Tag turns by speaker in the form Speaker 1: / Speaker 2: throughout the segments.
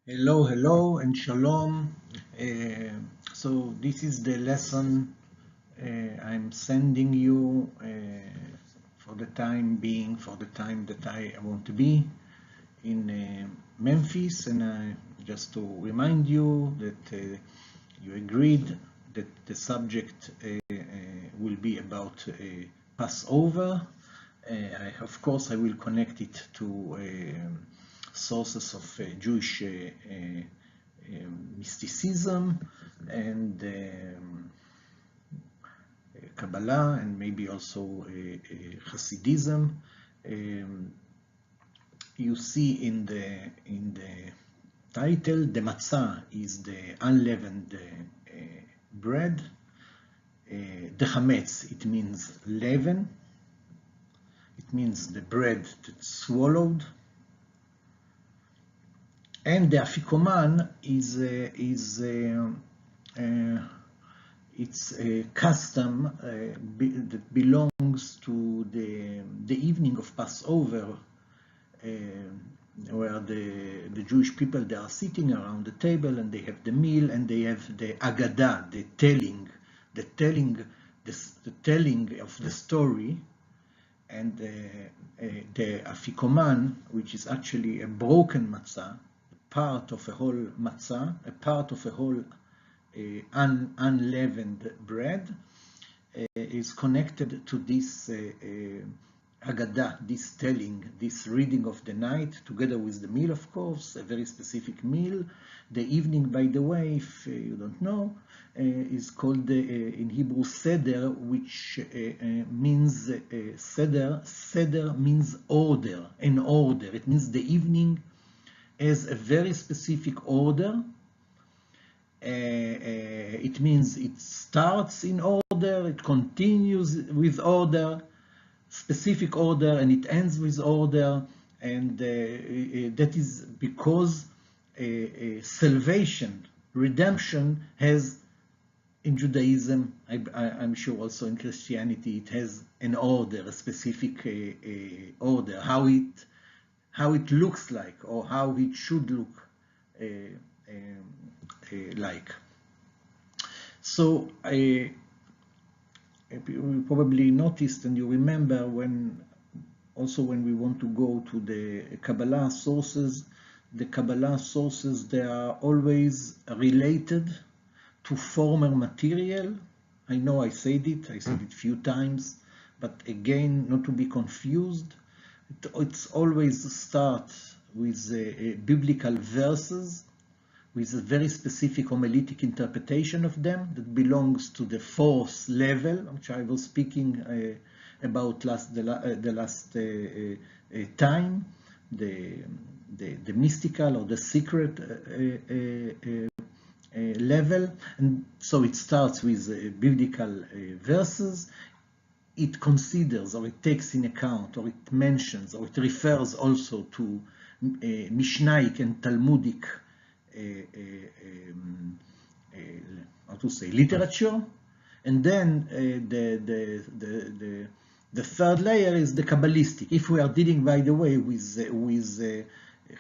Speaker 1: Hello, hello, and shalom. So this is the lesson I'm sending you for the time being, for the time that I want to be in Memphis. And just to remind you that you agreed that the subject will be about Passover. Of course, I will connect it to sources of Jewish mysticism and Kabbalah, and maybe also Hasidism. You see in the title, the Matzah is the unleavened bread. The Chametz, it means leaven. It means the bread that's swallowed. And the Afikoman is it's a custom that belongs to the evening of Passover, where the Jewish people, they are sitting around the table and they have the meal and they have the Agadah, the telling of the story. And the Afikoman, which is actually a broken matzah, part of a whole matzah, a part of a whole unleavened bread, is connected to this Haggadah, this telling, this reading of the night, together with the meal, of course, a very specific meal. The evening, by the way, if you don't know, is called in Hebrew Seder, which means Seder. Seder means order, an order. It means the evening has a very specific order. It means it starts in order, it continues with order, specific order, and it ends with order. And that is because salvation, redemption has, in Judaism, I'm sure also in Christianity, it has an order, a specific order, how it looks like, or how it should look like. So you probably noticed, and you remember, when we want to go to the Kabbalah sources, they are always related to former material. I know I said it a few times, but again, not to be confused, it's always start with biblical verses, with a very specific homiletic interpretation of them that belongs to the fourth level, which I was speaking about the last time, the mystical or the secret level. And so it starts with biblical verses. It considers, or it takes in account, or it mentions, or it refers also to Mishnaic and Talmudic how to say, literature. And then the third layer is the Kabbalistic. If we are dealing, by the way, with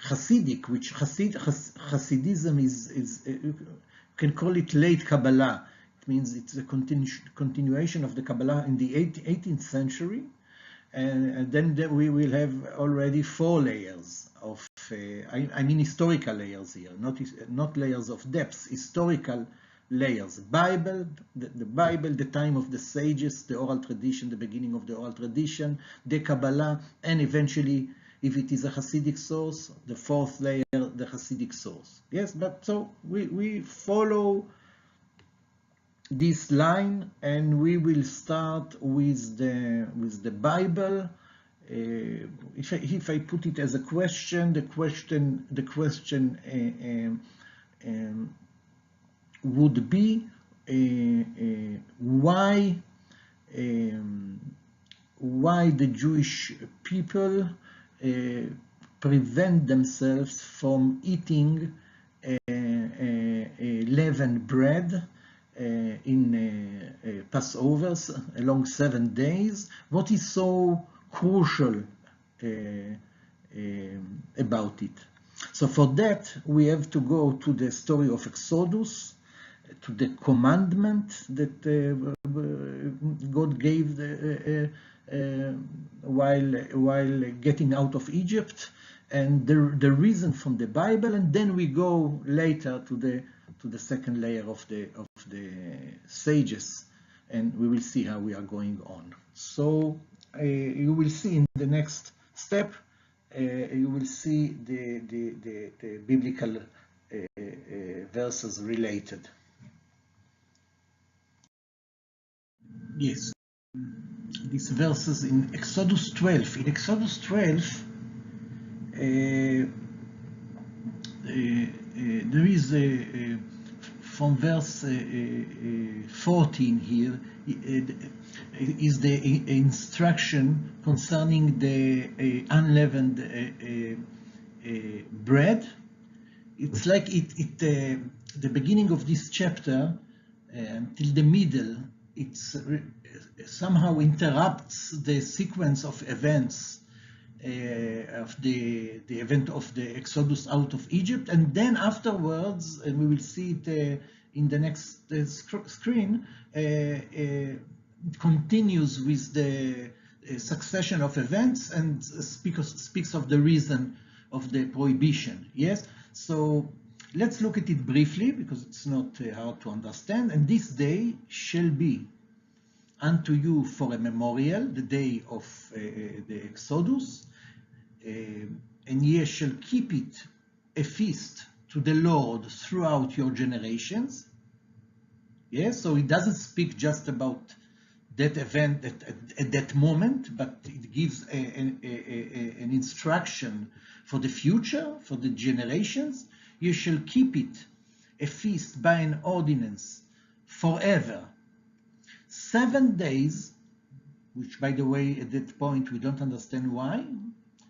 Speaker 1: Hasidic, which Hasidism is you can call it late Kabbalah. It means it's a continuation of the Kabbalah in the 18th century. And then we will have already 4 layers of, I mean historical layers here, not layers of depths, historical layers. Bible, the Bible, the time of the sages, the oral tradition, the beginning of the oral tradition, the Kabbalah, and eventually, if it is a Hasidic source, the 4th layer, the Hasidic source. Yes, but so we follow this line, and we will start with the Bible. If I put it as a question, the question would be why the Jewish people prevent themselves from eating leavened bread in Passovers along 7 days. What is so crucial about it? So for that, we have to go to the story of Exodus, to the commandment that God gave while getting out of Egypt, and the reason from the Bible, and then we go later to the second layer of the sages, and we will see how we are going on. So you will see in the next step, you will see the biblical verses related. Yes, these verses in Exodus 12. In Exodus 12, there is from verse 14 here is the instruction concerning the unleavened bread. It's like the beginning of this chapter until the middle, it's somehow interrupts the sequence of events of the event of the Exodus out of Egypt, and then afterwards, and we will see it in the next screen, it continues with the succession of events and speaks of the reason of the prohibition. Yes, so let's look at it briefly because it's not hard to understand. And this day shall be unto you for a memorial, the day of the Exodus, and ye shall keep it a feast to the Lord throughout your generations. Yes, so it doesn't speak just about that event at that moment, but it gives an instruction for the future, for the generations. You shall keep it a feast by an ordinance forever. 7 days, which by the way, at that point, we don't understand why.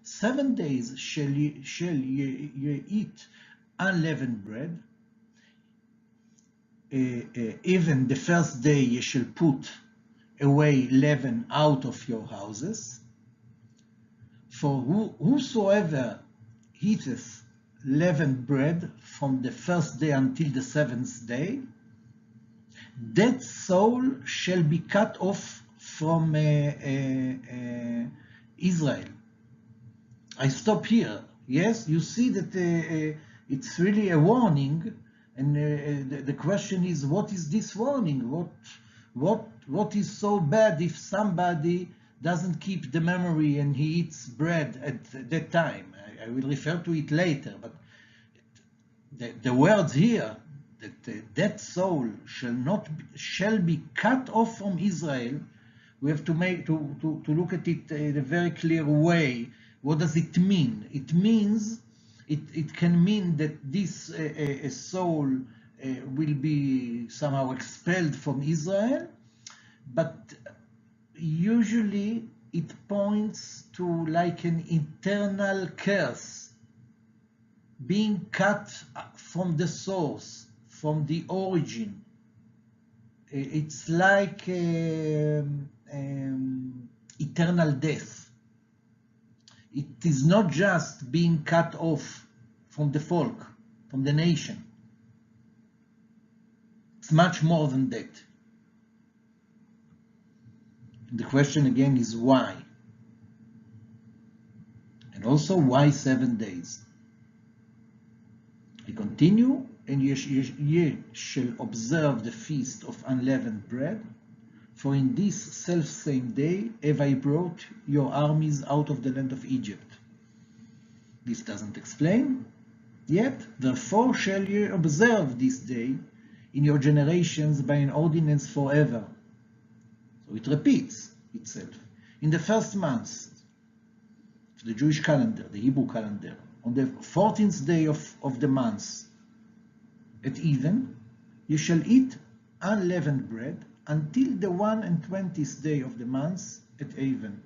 Speaker 1: 7 days shall ye eat unleavened bread. Even the first day ye shall put away leaven out of your houses. For whosoever eateth leavened bread from the first day until the 7th day, that soul shall be cut off from Israel. I stop here. Yes, you see that it's really a warning, and the question is, what is this warning? What is so bad if somebody doesn't keep the memory and he eats bread at that time? I will refer to it later, but the words here that that soul shall be cut off from Israel. We have to look at it in a very clear way. What does it mean? It means it can mean that this soul will be somehow expelled from Israel, but usually it points to like an internal curse, being cut from the source, from the origin. It's like eternal death. It is not just being cut off from the folk, from the nation. It's much more than that. The question again is why? And also why 7 days? I continue, and ye shall observe the feast of unleavened bread, for in this selfsame day have I brought your armies out of the land of Egypt. This doesn't explain yet. Therefore shall ye observe this day in your generations by an ordinance forever. So it repeats itself. In the first month of the Jewish calendar, the Hebrew calendar, on the 14th day of the month at even, you shall eat unleavened bread until the 21st day of the month at even.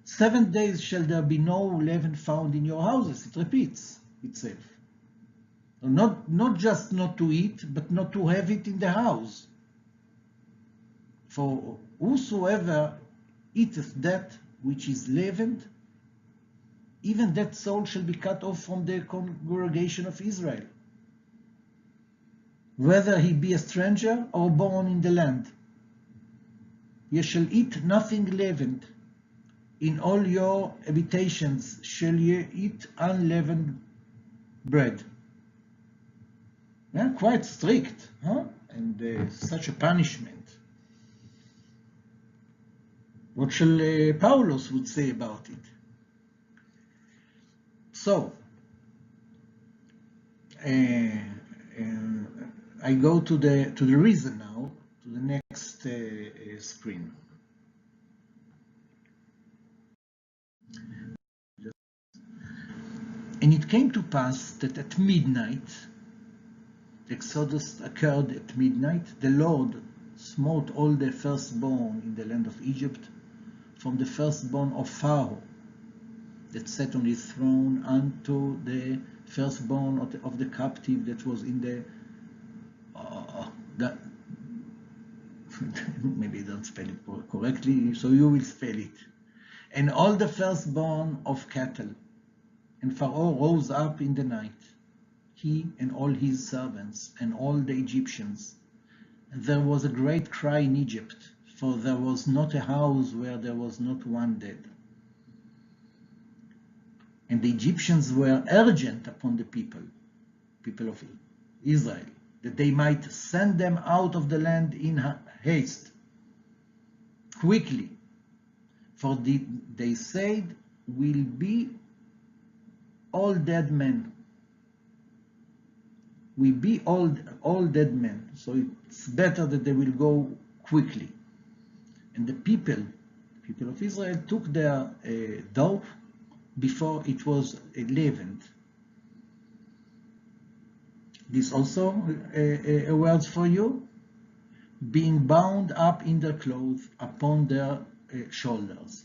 Speaker 1: 7 days shall there be no leaven found in your houses. It repeats itself. Not just not to eat, but not to have it in the house. For whosoever eateth that which is leavened even that soul shall be cut off from the congregation of Israel, whether he be a stranger or born in the land. Ye shall eat nothing leavened. In all your habitations shall ye eat unleavened bread. Yeah, quite strict, huh? And such a punishment. What shall Paulus would say about it? So, I go to the reason now, to the next screen. And it came to pass that at midnight, the Exodus occurred at midnight, the Lord smote all the firstborn in the land of Egypt, from the firstborn of Pharaoh that sat on his throne unto the firstborn of the captive that was in the maybe I don't spell it correctly, so you will spell it. And all the firstborn of cattle. And Pharaoh rose up in the night, he and all his servants and all the Egyptians. And there was a great cry in Egypt, for there was not a house where there was not one dead. And the Egyptians were urgent upon the people of Israel, that they might send them out of the land in haste, quickly. For they said, will be all dead men. We be all dead men. So it's better that they will go quickly. And the people of Israel took their dough before it was leavened. This also a word for you. Being bound up in their clothes upon their shoulders.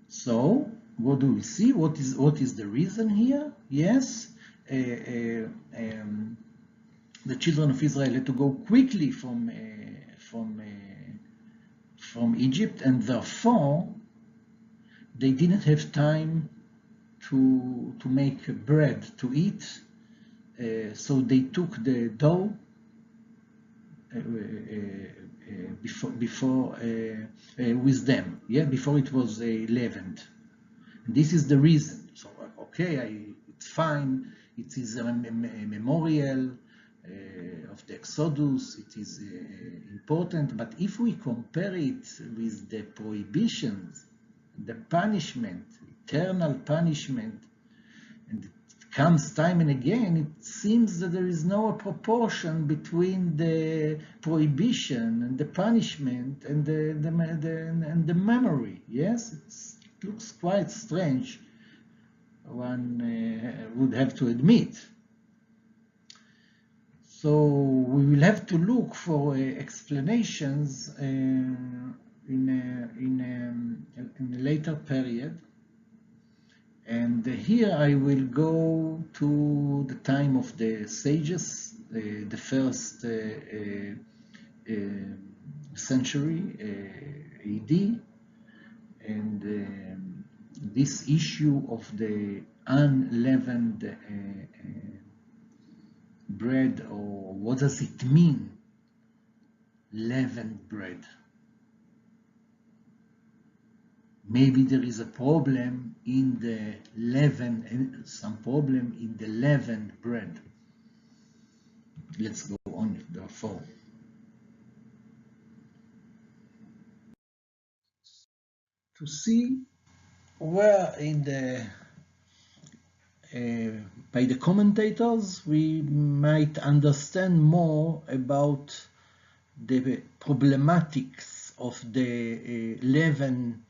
Speaker 1: So, what do we see? What is the reason here? Yes, the children of Israel had to go quickly from Egypt, and therefore they didn't have time to make bread to eat. So they took the dough before with them, before it was leavened. And this is the reason. So okay, it's fine. It is a memorial of the Exodus. It is important. But if we compare it with the prohibitions, the punishment, eternal punishment, and it comes time and again, it seems that there is no proportion between the prohibition and the punishment and the memory. Yes, it looks quite strange, one would have to admit. So we will have to look for explanations in a later period. And here I will go to the time of the sages, the first century AD, and this issue of the unleavened bread, or what does it mean, leavened bread? Maybe there is a problem in the leaven, and some problem in the leavened bread. Let's go on, therefore. To see where in the by the commentators we might understand more about the problematics of the leaven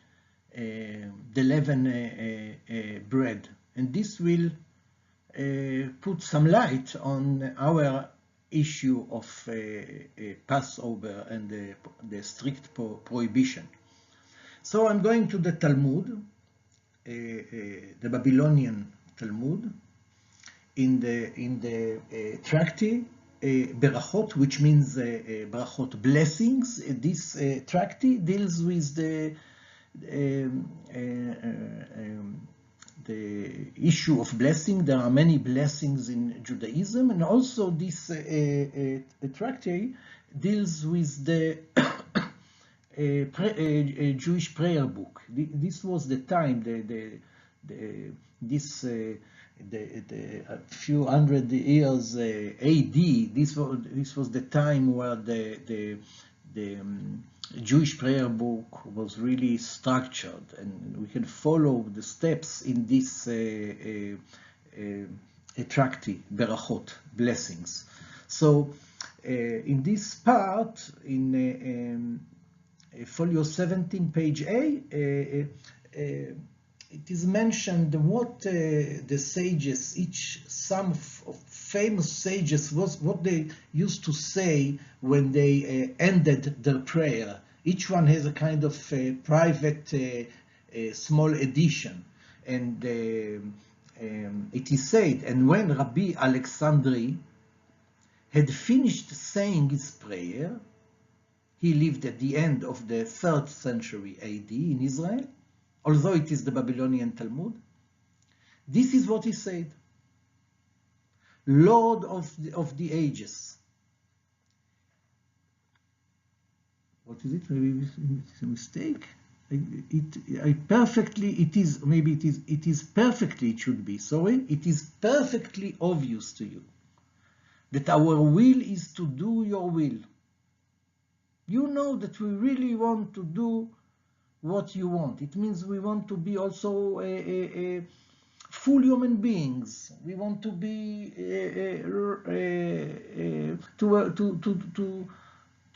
Speaker 1: bread, and this will put some light on our issue of Passover and the strict prohibition. So I'm going to the Talmud, the Babylonian Talmud, in the tractate Berachot, which means Berachot, blessings. This tractate deals with the the issue of blessing. There are many blessings in Judaism, and also this tractate deals with the a Jewish prayer book. This was the time, a few hundred years AD. This was the time where the Jewish prayer book was really structured, and we can follow the steps in this tractate, berachot, blessings. So in this part, in folio 17, page A, it is mentioned what the sages, some famous sages, what they used to say when they ended their prayer. Each one has a kind of private small edition, and it is said, and when Rabbi Alexandri had finished saying his prayer, he lived at the end of the 3rd century AD in Israel, although it is the Babylonian Talmud. This is what he said: Lord of the ages. What is it? Maybe it's a mistake. It is perfectly obvious to you that our will is to do your will. You know that we really want to do what you want. It means we want to be also a full human beings. We want to be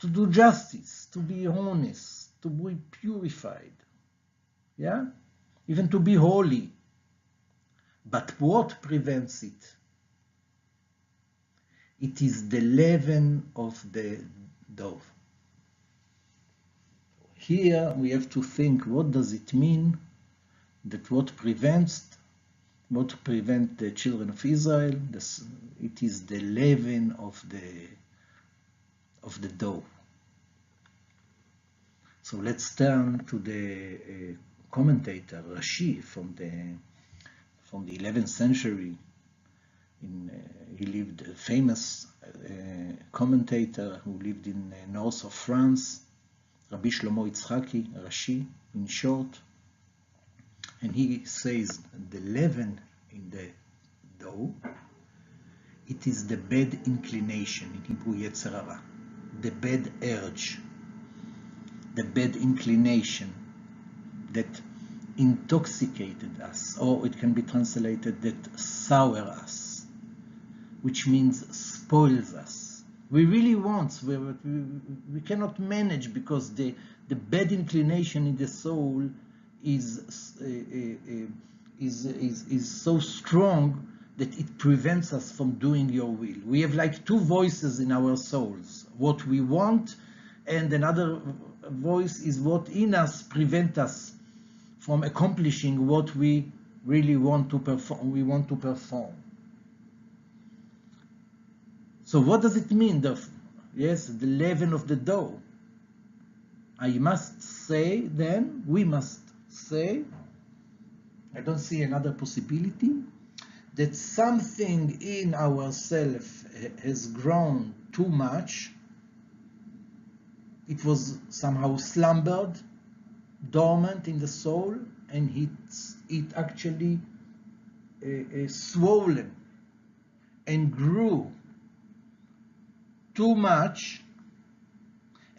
Speaker 1: to do justice, to be honest, to be purified, yeah, even to be holy. But what prevents it? It is the leaven of the dough. Here we have to think, what does it mean that what prevents the children of Israel? It is the leaven of the dough. So let's turn to the commentator Rashi from the 11th century. He lived, a famous commentator who lived in north of France, Rabbi Shlomo Yitzchaki, Rashi, in short. And he says the leaven in the dough, it is the bad inclination, in Hebrew Yetzer Hara, the bad urge, the bad inclination that intoxicated us, or it can be translated that sour us, which means spoils us. We really want, we cannot manage, because the bad inclination in the soul is so strong that it prevents us from doing your will. We have like two voices in our souls, what we want, and another voice is what in us prevents us from accomplishing what we really want to perform. So what does it mean? The leaven of the dough. I must say then, we must say, I don't see another possibility, that something in ourselves has grown too much. It was somehow slumbered, dormant in the soul, and it actually swollen and grew too much,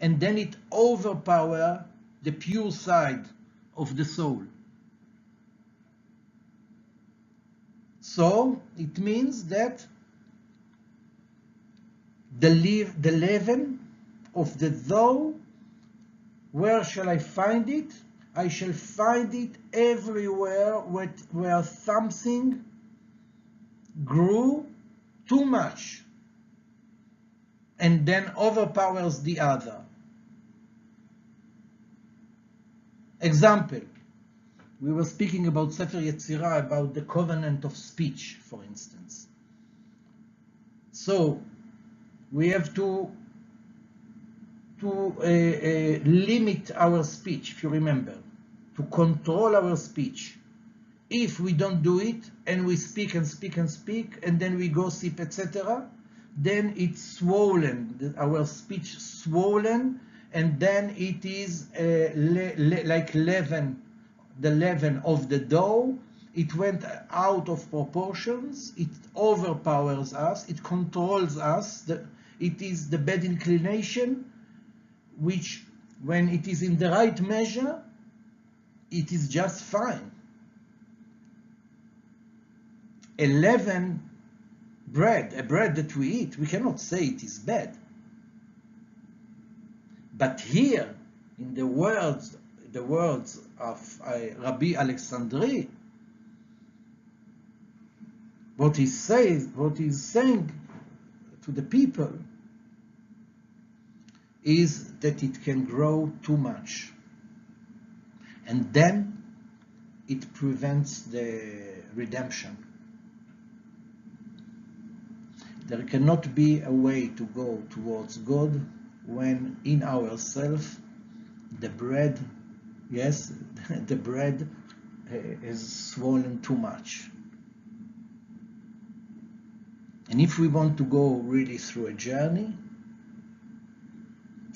Speaker 1: and then it overpowered the pure side of the soul. So it means that the leaven of the dough, where shall I find it? I shall find it everywhere where something grew too much and then overpowers the other. Example, we were speaking about Sefer Yetzirah, about the covenant of speech, for instance. So we have to limit our speech, if you remember, to control our speech. If we don't do it and we speak and speak and speak and then we gossip, etc., then it's swollen, our speech swollen, and then it is like leaven, the leaven of the dough. It went out of proportions, it overpowers us, it controls us. It is the bad inclination, which when it is in the right measure, it is just fine. A leaven bread, a bread that we eat, we cannot say it is bad. But here, in the words of Rabbi Alexandri, what he's saying to the people is that it can grow too much. And then it prevents the redemption. There cannot be a way to go towards God when in ourselves the bread, yes, the bread is swollen too much. And if we want to go really through a journey,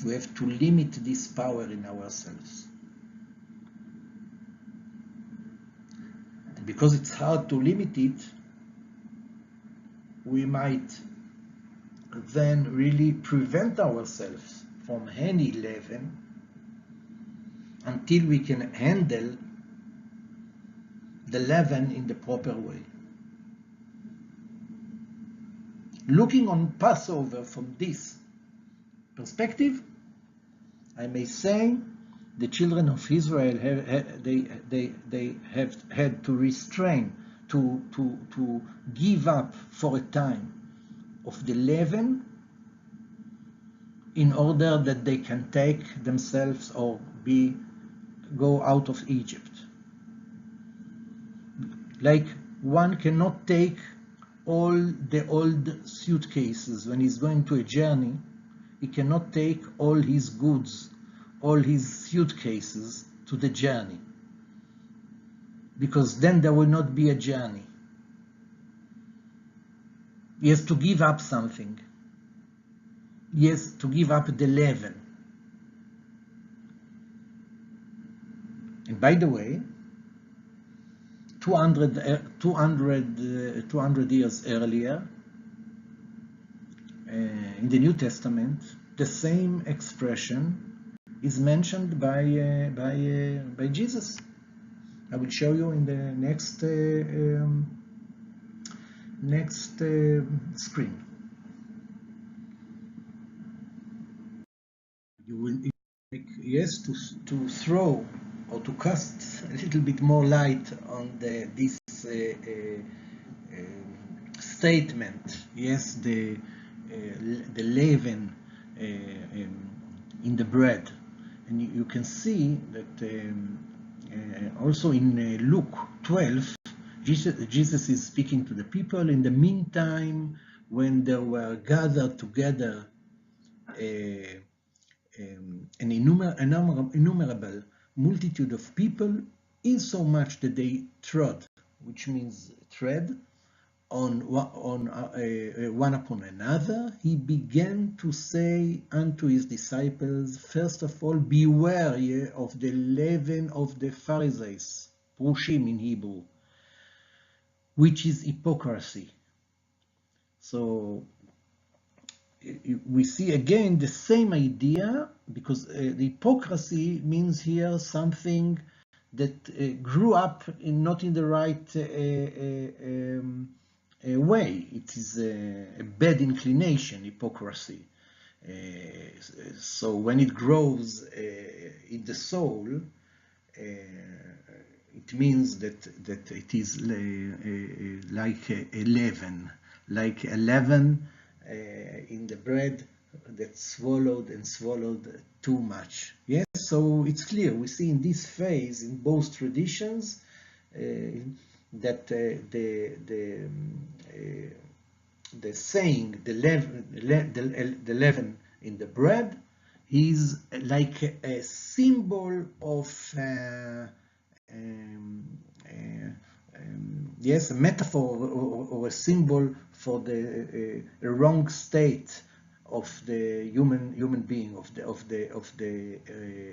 Speaker 1: we have to limit this power in ourselves. And because it's hard to limit it, we might then really prevent ourselves from any leaven until we can handle the leaven in the proper way. Looking on Passover from this perspective, I may say the children of Israel they have had to restrain, to give up for a time of the leaven in order that they can take themselves or go out of Egypt. Like one cannot take all the old suitcases when he's going to a journey. He cannot take all his goods, all his suitcases to the journey, because then there will not be a journey. He has to give up something. He has to give up the leaven. And by the way, 200 years earlier, in the New Testament, the same expression is mentioned by Jesus. I will show you in the next screen. You will, yes, to throw or to cast a little bit more light on this statement. Yes, the leaven in the bread, and you can see that also in Luke 12, Jesus is speaking to the people. In the meantime, when they were gathered together an innumerable multitude of people, insomuch that they trod, which means tread, on one upon another, he began to say unto his disciples, first of all, beware ye of the leaven of the Pharisees, prushim in Hebrew, which is hypocrisy. So we see again the same idea, because the hypocrisy means here something that grew up not in the right way. It is a bad inclination, hypocrisy. So when it grows in the soul, it means that it is like a leaven, in the bread that swallowed too much. Yes, so it's clear. We see in this phase, in both traditions, that the saying, the leaven in the bread, is like a symbol of yes, a metaphor or a symbol for the wrong state of the human being, of the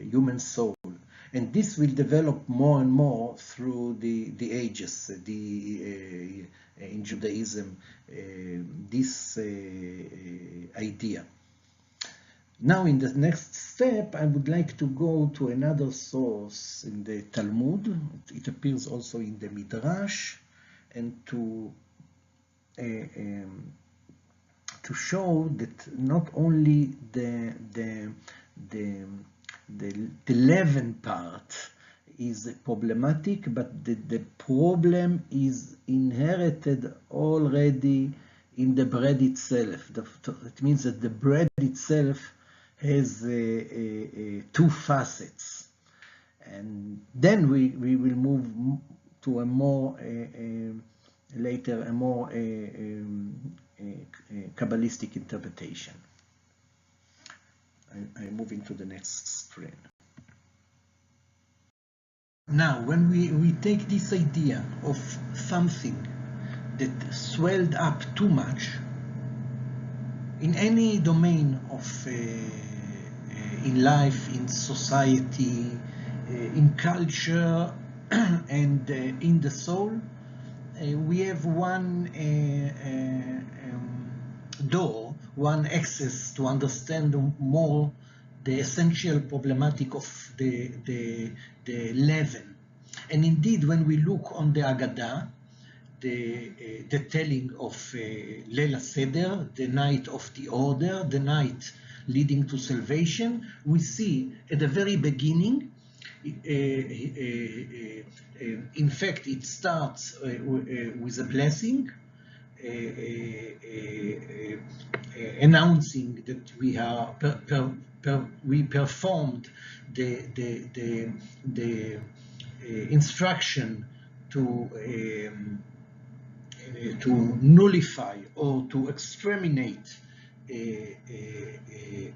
Speaker 1: human soul. And this will develop more and more through the ages. In Judaism, this idea. Now, in the next step, I would like to go to another source in the Talmud. It appears also in the Midrash, and to show that not only the leaven part is problematic, but the problem is inherited already in the bread itself. It means that the bread itself has two facets. And then we will move to a more, later, a more Kabbalistic interpretation. I'm moving to the next screen. Now, when we take this idea of something that swelled up too much in any domain of in life, in society, in culture, and in the soul, we have one door, one access to understand more the essential problematic of the leaven. And indeed, when we look on the Agadah, the telling of Leil HaSeder, the night of the order, the night leading to salvation, we see at the very beginning, in fact, it starts with a blessing, announcing that we performed the instruction to nullify or to exterminate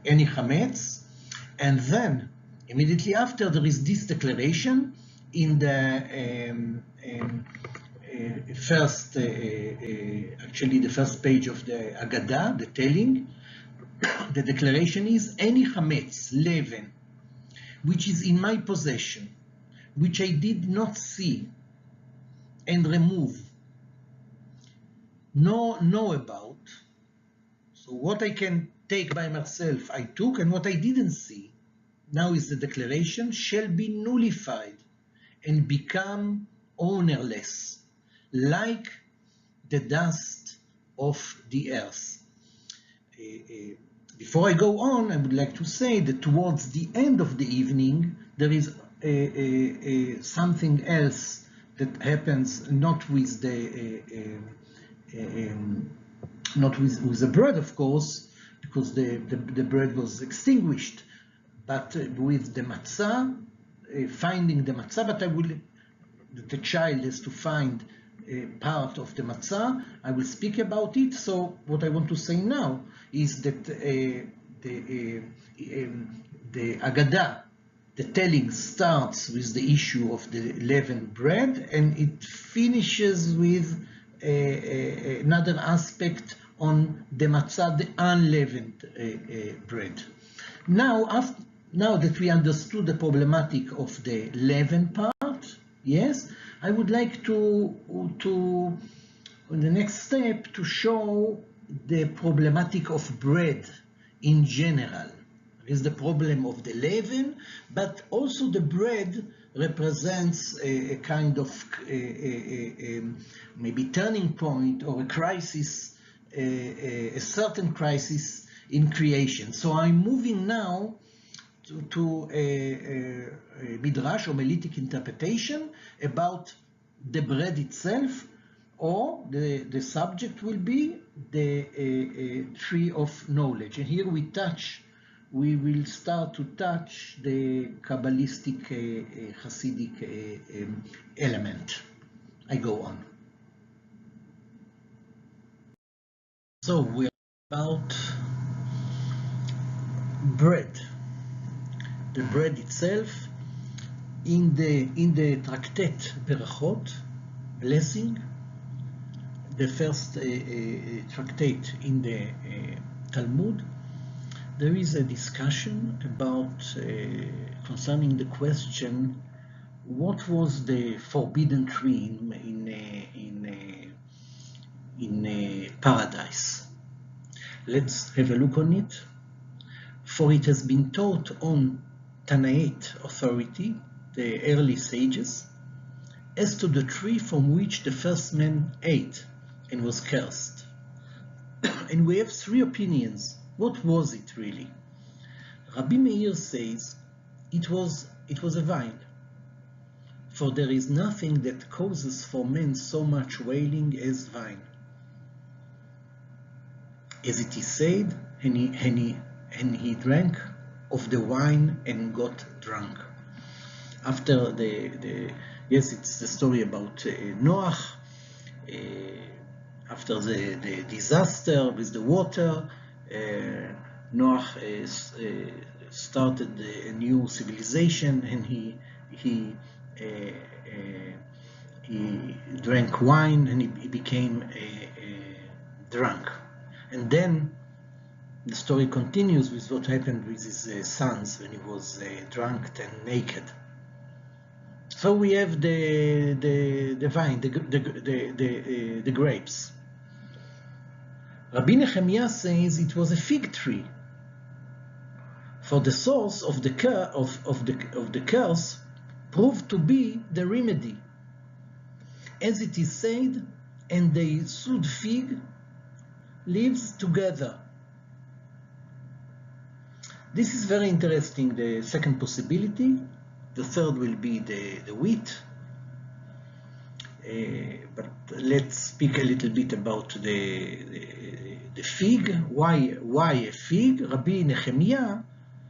Speaker 1: any Chametz, and then immediately after there is this declaration in the first, actually the first page of the Agadah, the telling. The declaration is, any Chametz, leaven, which is in my possession, which I did not see and remove, nor know about. So what I can take by myself, I took, and what I didn't see, now is the declaration, shall be nullified and become ownerless, like the dust of the earth. Before I go on, I would like to say that towards the end of the evening, there is something else that happens, not with the not with the bread, of course, because the bread was extinguished, but with the matzah, finding the matzah. But the child has to find part of the matzah. I will speak about it. So what I want to say now is that the Agadah, the telling, starts with the issue of the leavened bread, and it finishes with another aspect on the matzah, the unleavened bread. Now that we understood the problematic of the leavened part, yes, I would like to in the next step, to show the problematic of bread in general. There is the problem of the leaven, but also the bread represents a kind of maybe turning point or a crisis, a certain crisis in creation. So I'm moving now to a midrash or Melitic interpretation about the bread itself, or the subject will be the tree of knowledge. And here we will start to touch the Kabbalistic Hasidic element. I go on. So we're about bread. The bread itself, in the tractate Berachot, blessing, the first tractate in the Talmud, there is a discussion about concerning the question, what was the forbidden tree in paradise? Let's have a look on it. For it has been taught on Tanaite authority, the early sages, as to the tree from which the first man ate and was cursed. And we have three opinions. What was it really? Rabbi Meir says it was a vine. For there is nothing that causes for men so much wailing as vine. As it is said, and he drank of the wine and got drunk. After yes, it's the story about Noach. After the disaster with the water, Noach started a new civilization, and he drank wine, and he became drunk. And then the story continues with what happened with his sons when he was drunk and naked. So we have the vine, the grapes. Rabbi Nehemiah says it was a fig tree. For the source of the curse proved to be the remedy. As it is said, and they sewed fig leaves together. This is very interesting, the second possibility. The third will be the wheat. But let's speak a little bit about the fig. Why a fig? Rabbi Nehemiah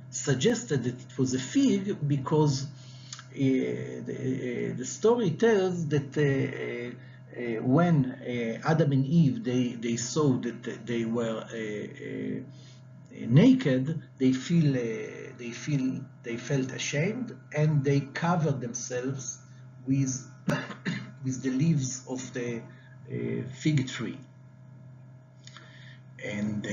Speaker 1: suggested that it was a fig because the story tells that when Adam and Eve they saw that they were naked, they felt ashamed, and they covered themselves with with the leaves of the fig tree. And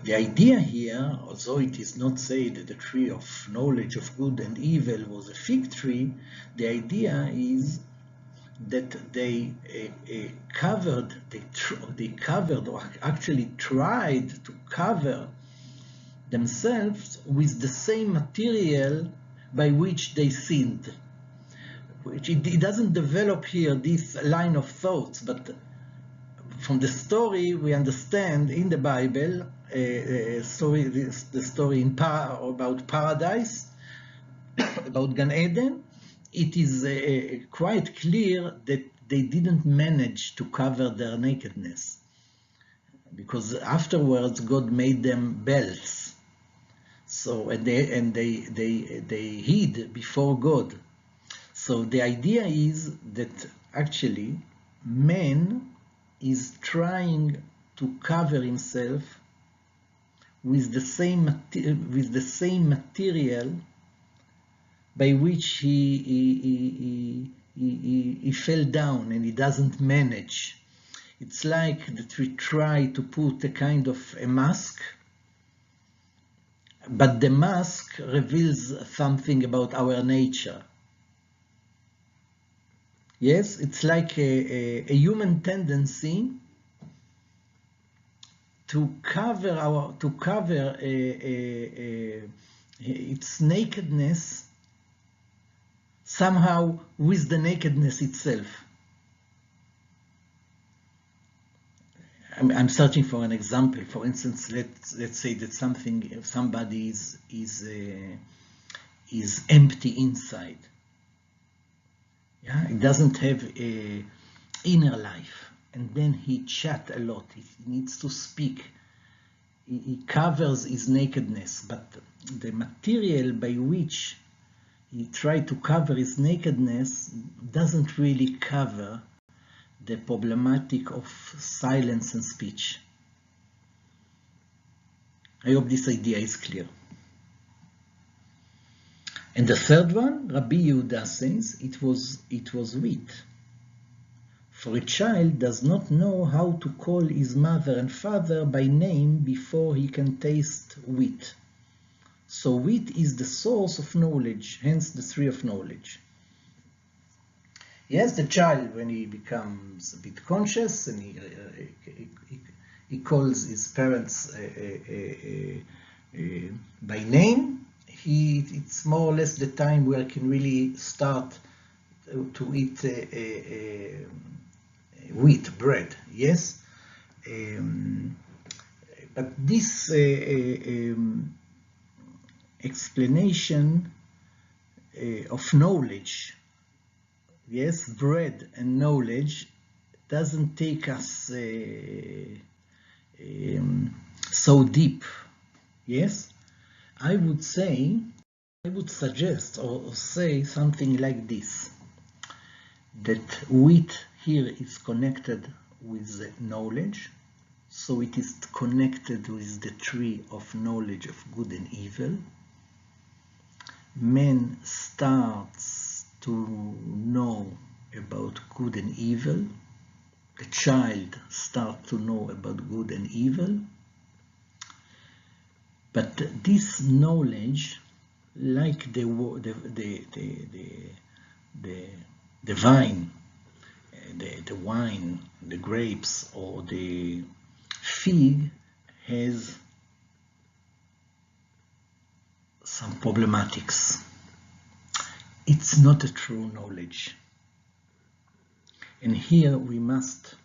Speaker 1: the idea here, although it is not said that the tree of knowledge of good and evil was a fig tree, the idea is that they covered or actually tried to cover themselves with the same material by which they sinned. Which it doesn't develop here this line of thoughts, but from the story we understand in the Bible, the story about paradise, about Gan Eden, it is quite clear that they didn't manage to cover their nakedness, because afterwards God made them belts. So and they hid before God. So the idea is that actually man is trying to cover himself with the same material by which he fell down, and he doesn't manage. It's like that we try to put a kind of a mask, but the mask reveals something about our nature. Yes, it's like a human tendency to cover its nakedness somehow with the nakedness itself. I'm searching for an example. For instance, let's say that somebody is empty inside. Yeah, he doesn't have a inner life, and then he chat a lot. He needs to speak. He covers his nakedness, but the material by which he tried to cover his nakedness doesn't really cover the problematic of silence and speech. I hope this idea is clear. And the third one, Rabbi Yehuda says, it was wheat. For a child does not know how to call his mother and father by name before he can taste wheat. So wheat is the source of knowledge, hence the tree of knowledge. Yes, the child, when he becomes a bit conscious and he calls his parents by name, it's more or less the time where he can really start to eat wheat bread. Yes, but this explanation of knowledge, yes, bread and knowledge, doesn't take us so deep. Yes, I would suggest or say something like this, that wheat here is connected with knowledge, so it is connected with the tree of knowledge of good and evil. Man starts to know about good and evil. The child starts to know about good and evil. But this knowledge, like the vine, the wine, the grapes, or the fig, has some problematics. It's not a true knowledge. And here we must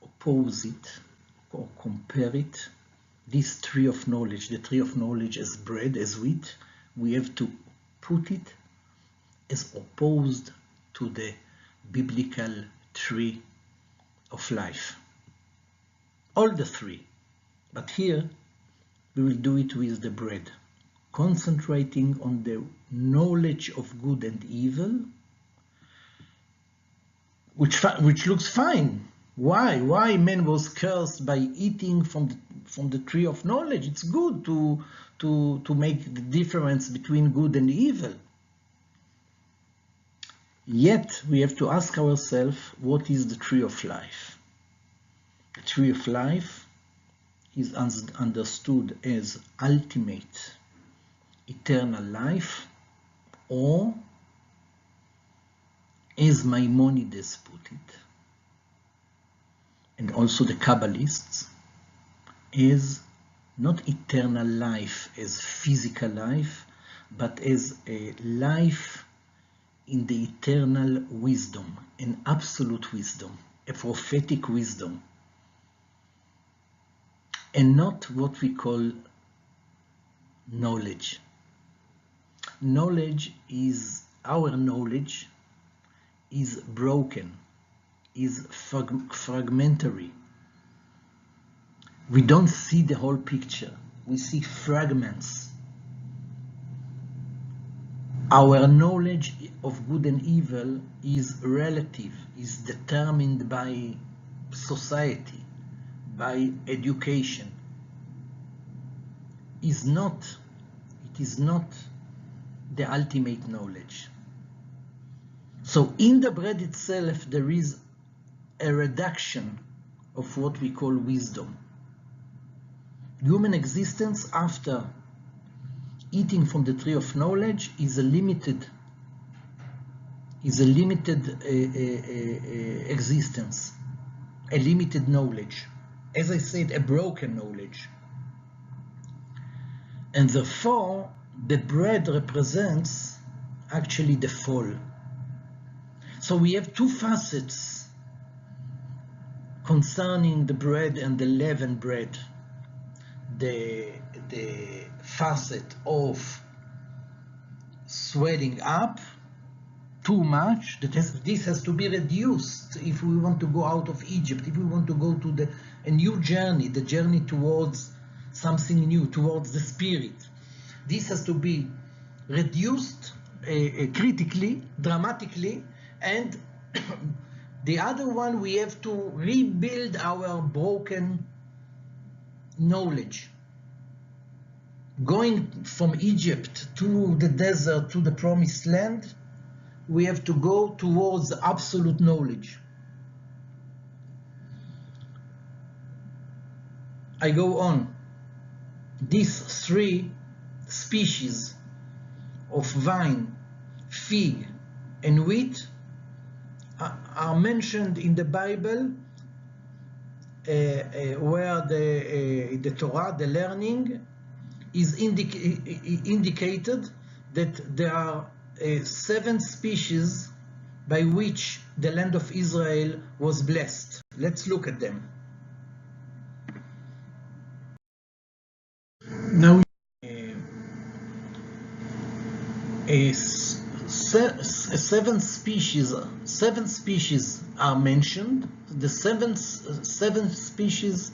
Speaker 1: oppose it or compare it. This tree of knowledge, the tree of knowledge as bread, as wheat, we have to put it as opposed to the biblical tree of life. All the three. But here we will do it with the bread, concentrating on the knowledge of good and evil, which looks fine. Why man was cursed by eating from the tree of knowledge? It's good to make the difference between good and evil. Yet we have to ask ourselves, what is the tree of life? The tree of life is understood as ultimate eternal life, or as Maimonides put it, and also the Kabbalists, is not eternal life as physical life, but as a life in the eternal wisdom, an absolute wisdom, a prophetic wisdom, and not what we call knowledge. Our knowledge is broken, is fragmentary. We don't see the whole picture. We see fragments. Our knowledge of good and evil is relative, is determined by society, by education. It is not the ultimate knowledge. So in the bread itself, there is a reduction of what we call wisdom. Human existence after eating from the tree of knowledge is a limited existence, a limited knowledge. As I said, a broken knowledge. And therefore, the bread represents actually the fall. So we have two facets concerning the bread and the leavened bread. The facet of swelling up too much, this has to be reduced if we want to go out of Egypt, if we want to go to a new journey, the journey towards something new, towards the spirit. This has to be reduced critically, dramatically, and the other one, we have to rebuild our broken knowledge. going from Egypt to the desert, to the promised land, we have to go towards absolute knowledge. I go on. These three species of vine, fig, and wheat are mentioned in the Bible, where the Torah, the learning, is indicated that there are 7 species by which the land of Israel was blessed. Let's look at them. Now, seven species are mentioned. The seven species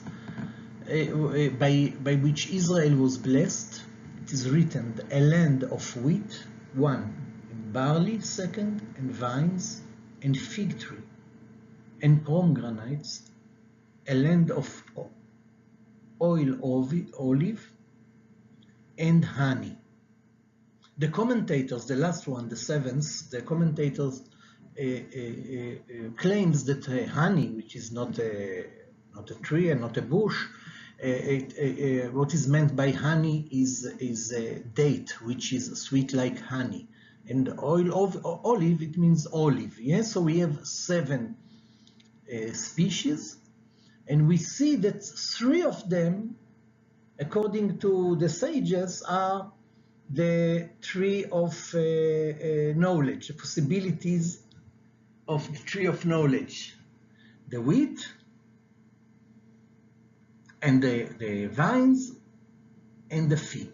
Speaker 1: by which Israel was blessed. It is written, a land of wheat, 1, and barley, 2nd, and vines, and fig tree, and pomegranates, a land of oil olive, and honey. The commentators, the last one, the 7th, the commentators claims that honey, which is not a tree and not a bush, what is meant by honey is a date, which is sweet like honey, and oil of olive, it means olive. Yes, so we have 7 species, and we see that 3 of them, according to the sages, are the tree of knowledge, the possibilities of the tree of knowledge, the wheat and the vines and the fig.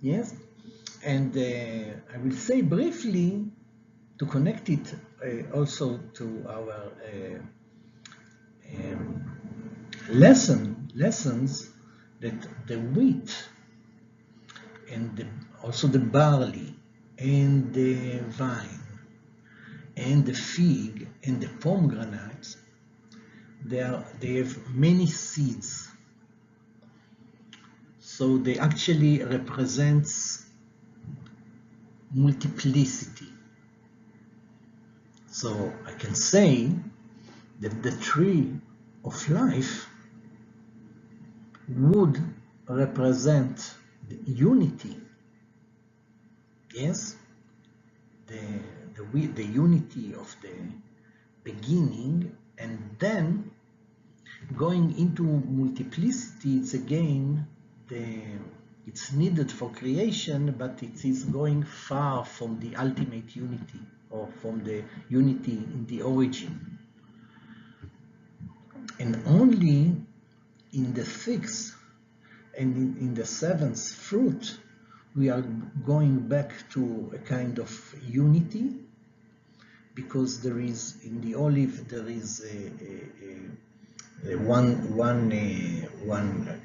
Speaker 1: Yes, and I will say briefly, to connect it also to our lessons, that the wheat and also the barley and the vine and the fig and the pomegranates, they have many seeds. So they actually represents multiplicity. So I can say that the tree of life would represent the unity. Yes, the unity of the beginning, and then going into multiplicity, it's again it's needed for creation, but it is going far from the ultimate unity, or from the unity in the origin. And only in the 6th and in the 7th fruit, we are going back to a kind of unity, because there is, in the olive, there is one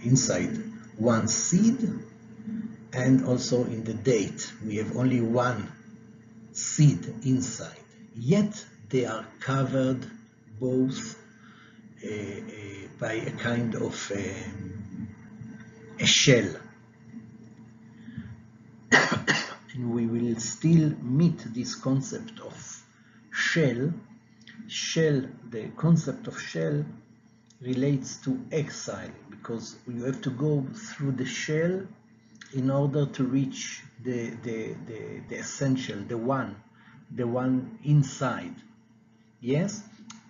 Speaker 1: inside, one seed, and also in the date, we have only one seed inside. Yet they are covered both by a kind of a shell. And we will still meet this concept of shell. The concept of shell relates to exile, because you have to go through the shell in order to reach the essential, the one inside. Yes,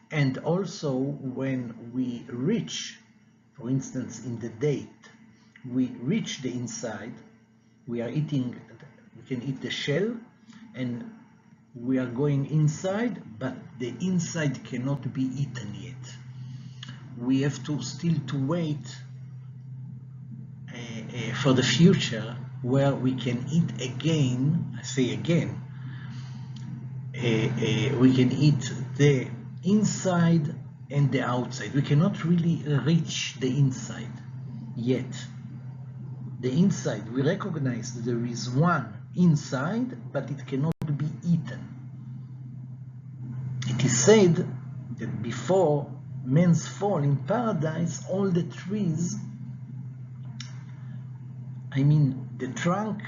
Speaker 1: and also when we reach, for instance, in the date, we reach the inside, we can eat the shell, and we are going inside, but the inside cannot be eaten yet. We have to still wait for the future, where we can eat again. I say again, we can eat the inside and the outside. We cannot really reach the inside yet. The inside, we recognize that there is one inside, but it cannot be eaten. It is said that before man's fall in paradise, all the trees I mean, the trunk,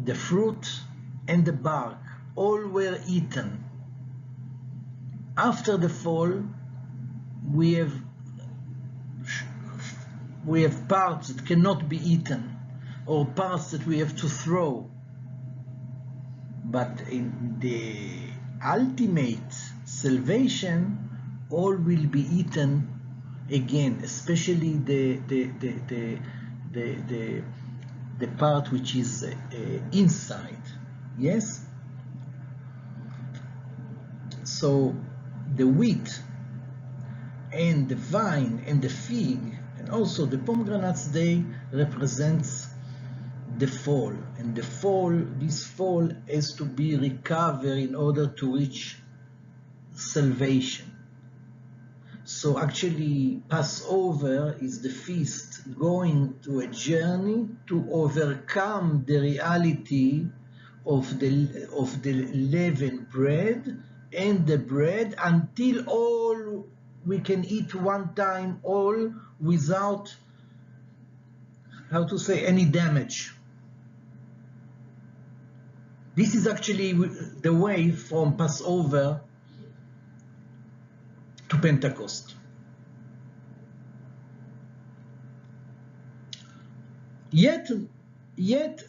Speaker 1: the fruit, and the bark all were eaten. After the fall, we have parts that cannot be eaten, or parts that we have to throw. But in the ultimate salvation, all will be eaten again, especially the part which is inside. Yes? So the wheat and the vine and the fig and also the pomegranates, they represents the fall. And the fall, this fall has to be recovered in order to reach salvation. So actually, Passover is the feast going to a journey to overcome the reality of the leavened bread and the bread until all we can eat one time, all without, how to say, any damage. This is actually the way from Passover to Pentecost. Yet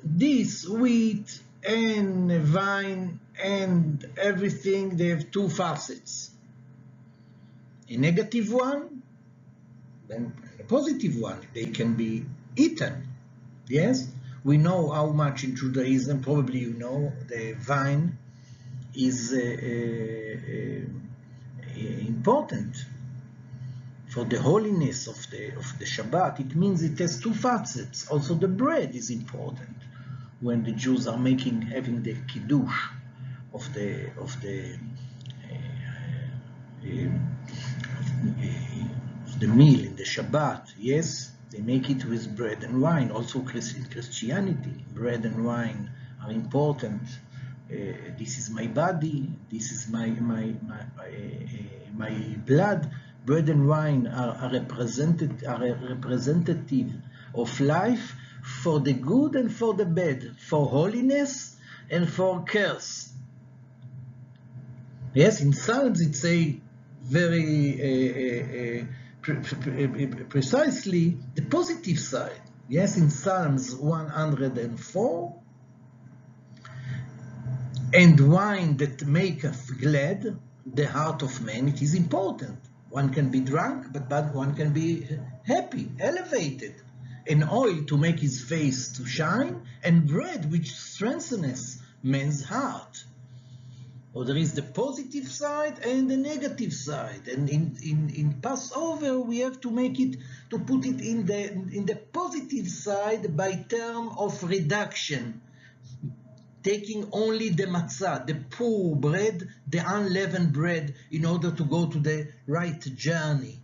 Speaker 1: this wheat and vine and everything, they have two facets. A negative one and a positive one. They can be eaten. Yes? We know how much in Judaism, probably you know, the vine is important for the holiness of the Shabbat. It means it has two facets. Also the bread is important when the Jews are having the kiddush of the meal in the Shabbat. Yes, they make it with bread and wine. Also in Christianity, bread and wine are important. This is my body, this is my blood. Bread and wine are representative of life, for the good and for the bad, for holiness and for curse. Yes, in Psalms it says very precisely the positive side. Yes, in Psalms 104, and wine that maketh glad the heart of man, it is important. One can be drunk, but one can be happy, elevated. And oil to make his face to shine, and bread which strengthens man's heart. Or there is the positive side and the negative side. And in Passover, we have to put it in the positive side by term of reduction. Taking only the matzah, the poor bread, the unleavened bread, in order to go to the right journey.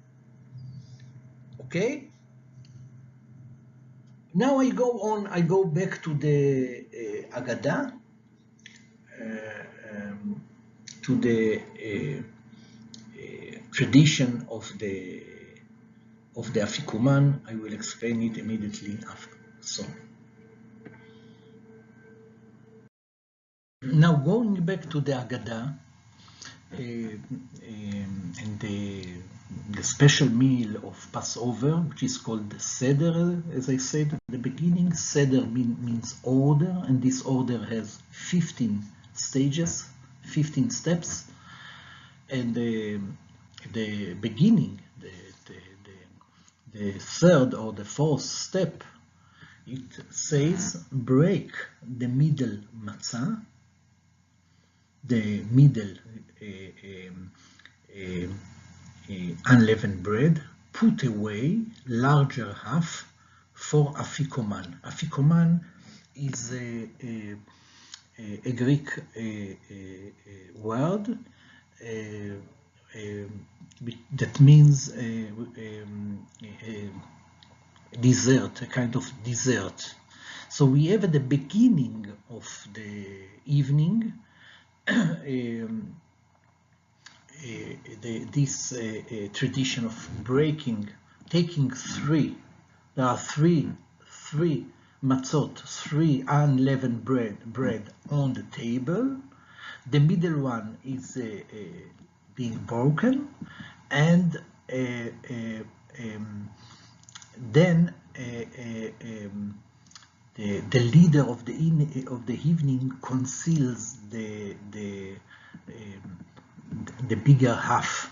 Speaker 1: Okay? Now I go back to the Agadah, to the tradition of the Afikoman. I will explain it immediately after. So. Now going back to the Agadah and the special meal of Passover, which is called the Seder, as I said at the beginning. Seder means order, and this order has 15 stages, 15 steps. And the beginning, the third or the fourth step, it says break the middle matzah, the middle unleavened bread, put away larger half for Afikoman. Afikoman is a Greek word that means dessert, a kind of dessert. So we have at the beginning of the evening this tradition of taking three. There are three three matzot, three unleavened bread on the table. The middle one is being broken, and then the leader of the evening conceals the bigger half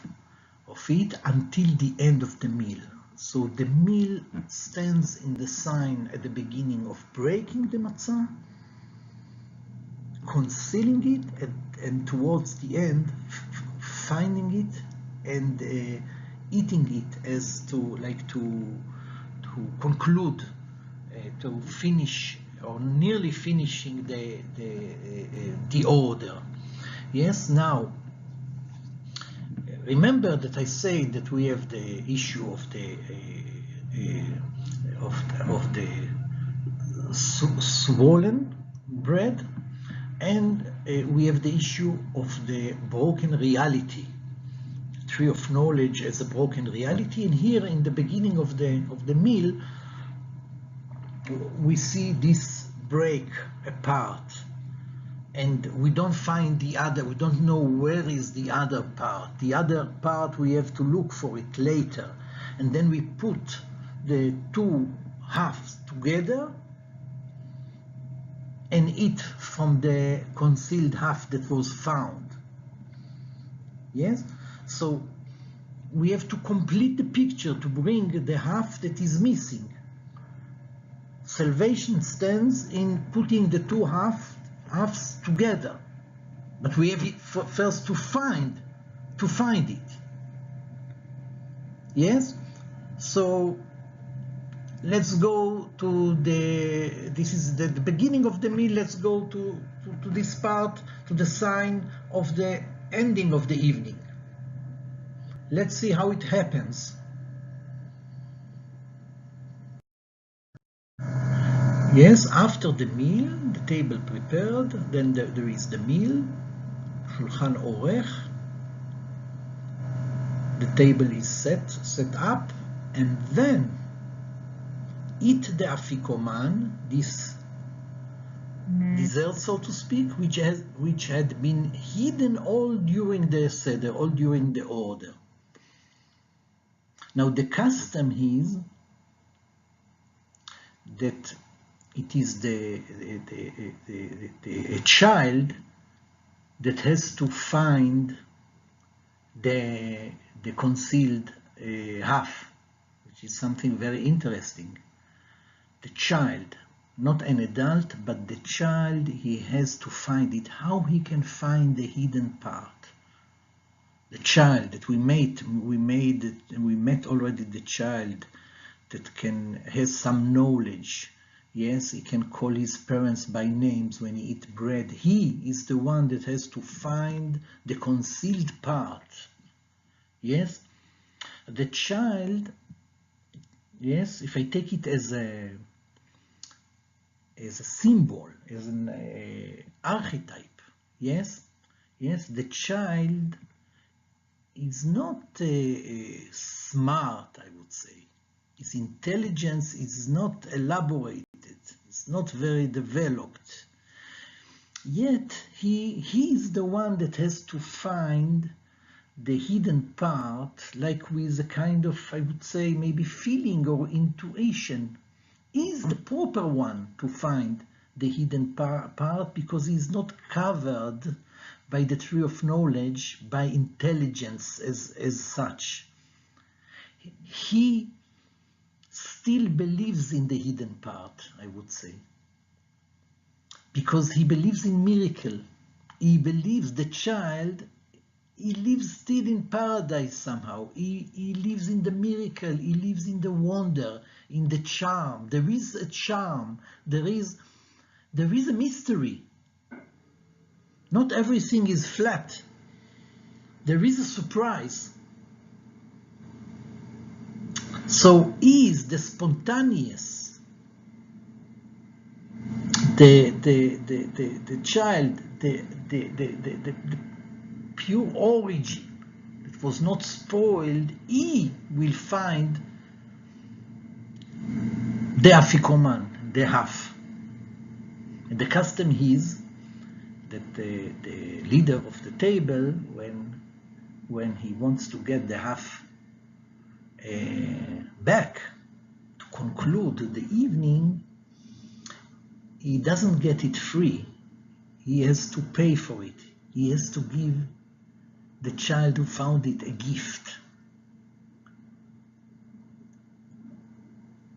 Speaker 1: of it until the end of the meal. So the meal stands in the sign at the beginning of breaking the matzah, concealing it, and towards the end finding it and eating it, as to conclude, to finish or nearly finishing the order. Yes. Now, remember that I said that we have the issue of the swollen bread, and we have the issue of the broken reality, tree of knowledge as a broken reality. And here in the beginning of the meal, we see this break apart, and we don't find the other. We don't know where is the other part. The other part, we have to look for it later, and then we put the two halves together and eat from the concealed half that was found. Yes. So we have to complete the picture to bring the half that is missing. Salvation stands in putting the two halves together, but we have first to find it. Yes. So let's go to this is the beginning of the meal. Let's go to this part, to the sign of the ending of the evening. Let's see how it happens. Yes, after the meal, the table prepared, then there is the meal, Shulchan Orech. The table is set up, and then eat the Afikoman, this dessert, so to speak, which had been hidden all during the Seder, all during the order. Now the custom is that it is a child that has to find the concealed half, which is something very interesting. The child, not an adult, but the child, he has to find it. How he can find the hidden part? The child that we met already, the child that has some knowledge. Yes, he can call his parents by names when he eats bread. He is the one that has to find the concealed part. Yes, the child. Yes, if I take it as a symbol, as an archetype. Yes, the child is not smart, I would say. His intelligence is not elaborated. It's not very developed. Yet he is the one that has to find the hidden part, like with a kind of, I would say, maybe feeling or intuition. He is the proper one to find the hidden part, because he is not covered by the tree of knowledge, by intelligence as such. He still believes in the hidden part, I would say, because he believes in miracle. He believes the child, he lives still in paradise somehow. He lives in the miracle, he lives in the wonder, in the charm. There is a charm, there is a mystery. Not everything is flat. There is a surprise. So is the spontaneous, the child, the pure origin that was not spoiled, he will find the Afikoman, the half. And the custom is that the leader of the table, when he wants to get the half back to conclude the evening, he doesn't get it free. He has to pay for it. He has to give the child who found it a gift.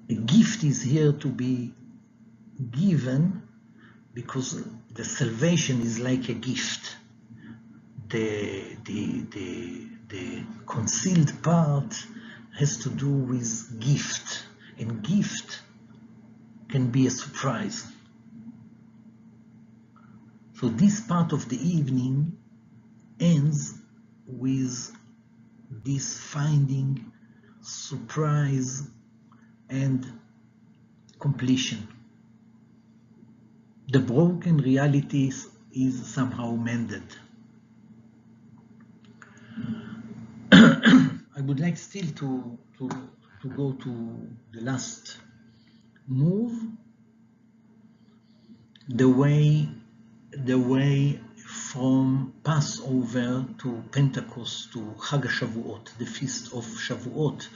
Speaker 1: A gift is here to be given because the salvation is like a gift. The concealed part has to do with gift, and gift can be a surprise. So this part of the evening ends with this finding, surprise, and completion. The broken reality is somehow mended. I would like still to go to the last move, the way from Passover to Pentecost to Chag HaShavuot, the feast of Shavuot.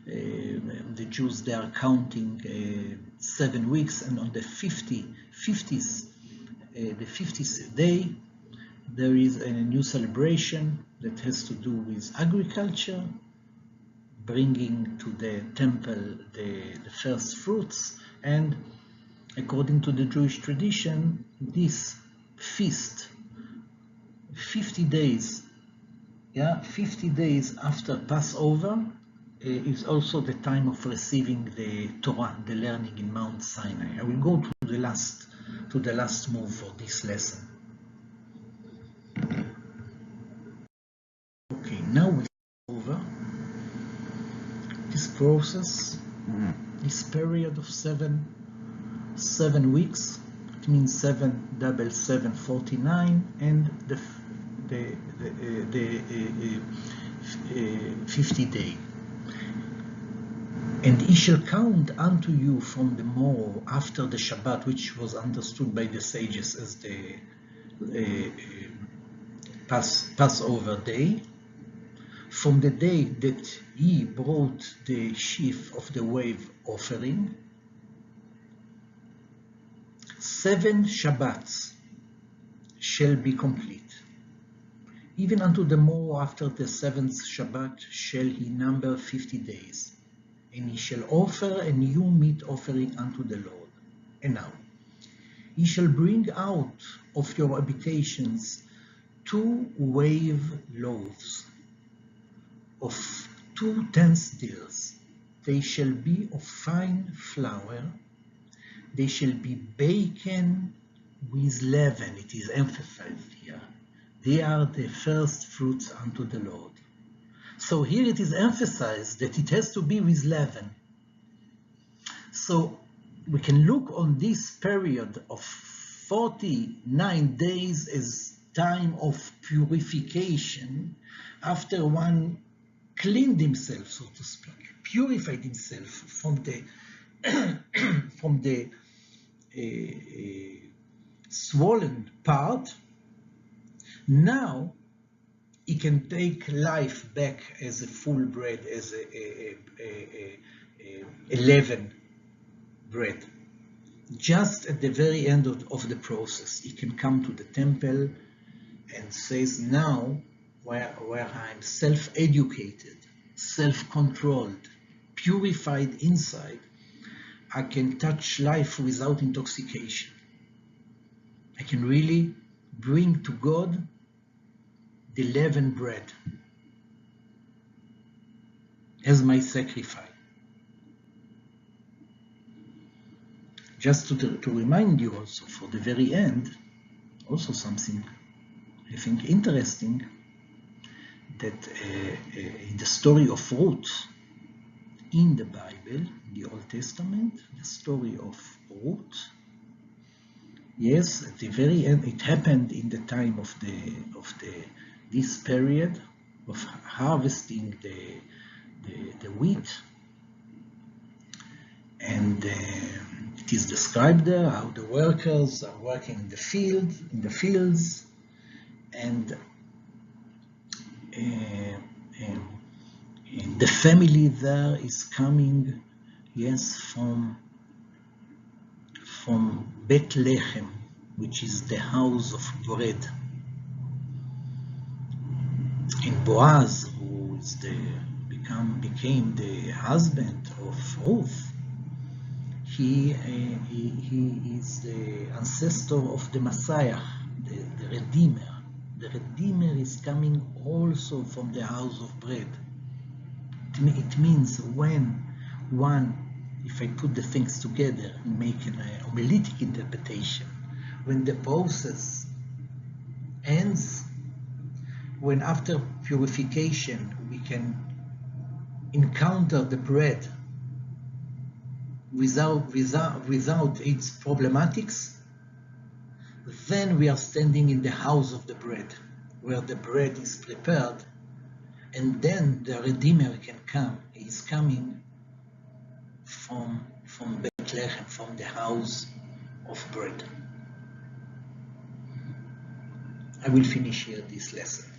Speaker 1: The Jews, they are counting 7 weeks, and on the 50th day, there is a new celebration that has to do with agriculture, bringing to the temple the first fruits, and according to the Jewish tradition, this feast, 50 days after Passover, is also the time of receiving the Torah, the learning in Mount Sinai. I will go to the last move for this lesson. Okay, now we over this process, this period of seven weeks. It means 7 double 7, 49, and the 50 day. And he shall count unto you from the morrow after the Shabbat, which was understood by the sages as the Passover day, from the day that he brought the sheaf of the wave offering, 7 Shabbats shall be complete. Even unto the morrow after the 7th Shabbat shall he number 50 days. And he shall offer a new meat offering unto the Lord. And now, he shall bring out of your habitations 2 wave loaves of 2 tenth deals. They shall be of fine flour. They shall be baken with leaven. It is emphasized here. They are the first fruits unto the Lord. So here it is emphasized that it has to be with leaven. So we can look on this period of 49 days as time of purification after one cleaned himself, so to speak, purified himself from the swollen part. Now he can take life back as a full bread, as a leaven bread. Just at the very end of the process, he can come to the temple and says, now where I'm self-educated, self-controlled, purified inside, I can touch life without intoxication. I can really bring to God the leavened bread as my sacrifice. Just to remind you also, for the very end, also something I think interesting, that in the story of Ruth in the Bible, the Old Testament, the story of Ruth, yes, at the very end, it happened in the time of this period of harvesting the wheat, and it is described there how the workers are working in the fields, and the family there is coming, yes, from Bethlehem, which is the house of bread. And Boaz, who is became the husband of Ruth, he is the ancestor of the Messiah, the Redeemer. The Redeemer is coming also from the house of bread. It means when one, if I put the things together and make an homiletic interpretation, when the process ends, when after purification we can encounter the bread without its problematics, then we are standing in the house of the bread, where the bread is prepared, and then the Redeemer can come. He is coming from Bethlehem, from the house of bread. I will finish here this lesson.